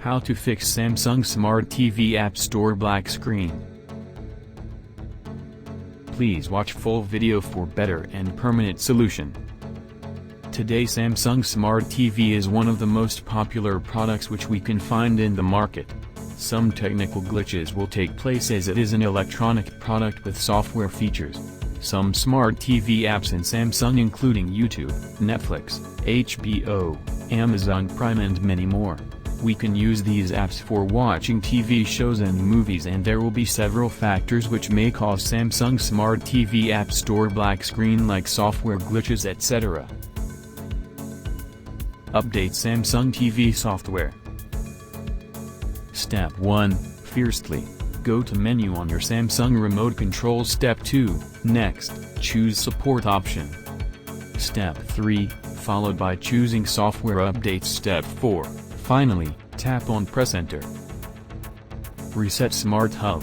How to fix Samsung Smart TV App Store black screen. Please watch full video for better and permanent solution. Today Samsung Smart TV is one of the most popular products which we can find in the market. Some technical glitches will take place as it is an electronic product with software features. Some smart TV apps in Samsung including YouTube, Netflix, HBO, Amazon Prime and many more. We can use these apps for watching TV shows and movies, and there will be several factors which may cause Samsung Smart TV App Store black screen like software glitches etc. Update Samsung TV software. Step 1. Fiercely. Go to menu on your Samsung remote control. Step 2. Next, choose support option. Step 3. Followed by choosing software updates. Step 4. Finally, tap on press enter. Reset Smart Hub.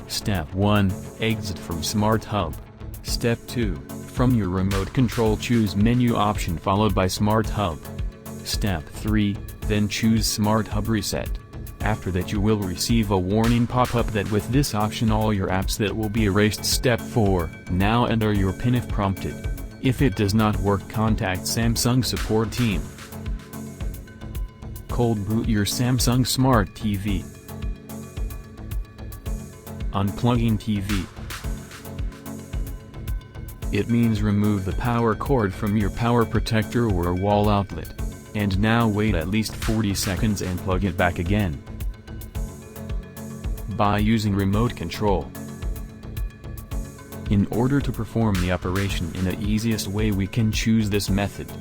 Step 1. Exit from Smart Hub. Step 2. From your remote control choose menu option followed by Smart Hub. Step 3. Then choose Smart Hub Reset. After that you will receive a warning pop-up that with this option all your apps that will be erased. Step 4. Now enter your PIN if prompted. If it does not work, contact Samsung support team. Cold boot your Samsung Smart TV. Unplugging TV. It means remove the power cord from your power protector or wall outlet. And now wait at least 40 seconds and plug it back again. By using remote control. In order to perform the operation in the easiest way we can choose this method.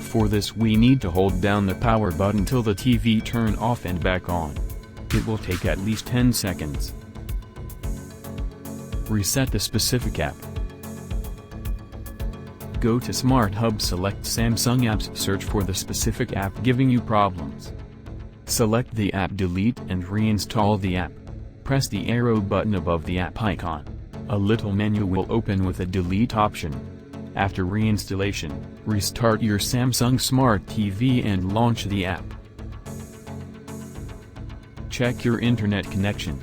For this we need to hold down the power button till the TV turn off and back on. It will take at least 10 seconds. Reset the specific app. Go to Smart Hub, select Samsung apps, search for the specific app giving you problems. Select the app, delete and reinstall the app. Press the arrow button above the app icon. A little menu will open with a delete option. After reinstallation, restart your Samsung Smart TV and launch the app. Check your internet connection.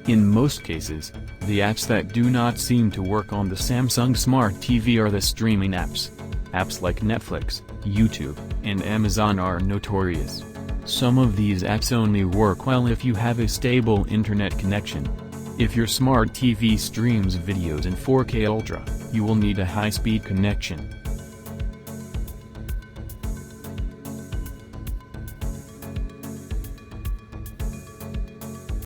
In most cases, the apps that do not seem to work on the Samsung Smart TV are the streaming apps. Apps like Netflix, YouTube, and Amazon are notorious. Some of these apps only work well if you have a stable internet connection. If your smart TV streams videos in 4K Ultra, you will need a high-speed connection.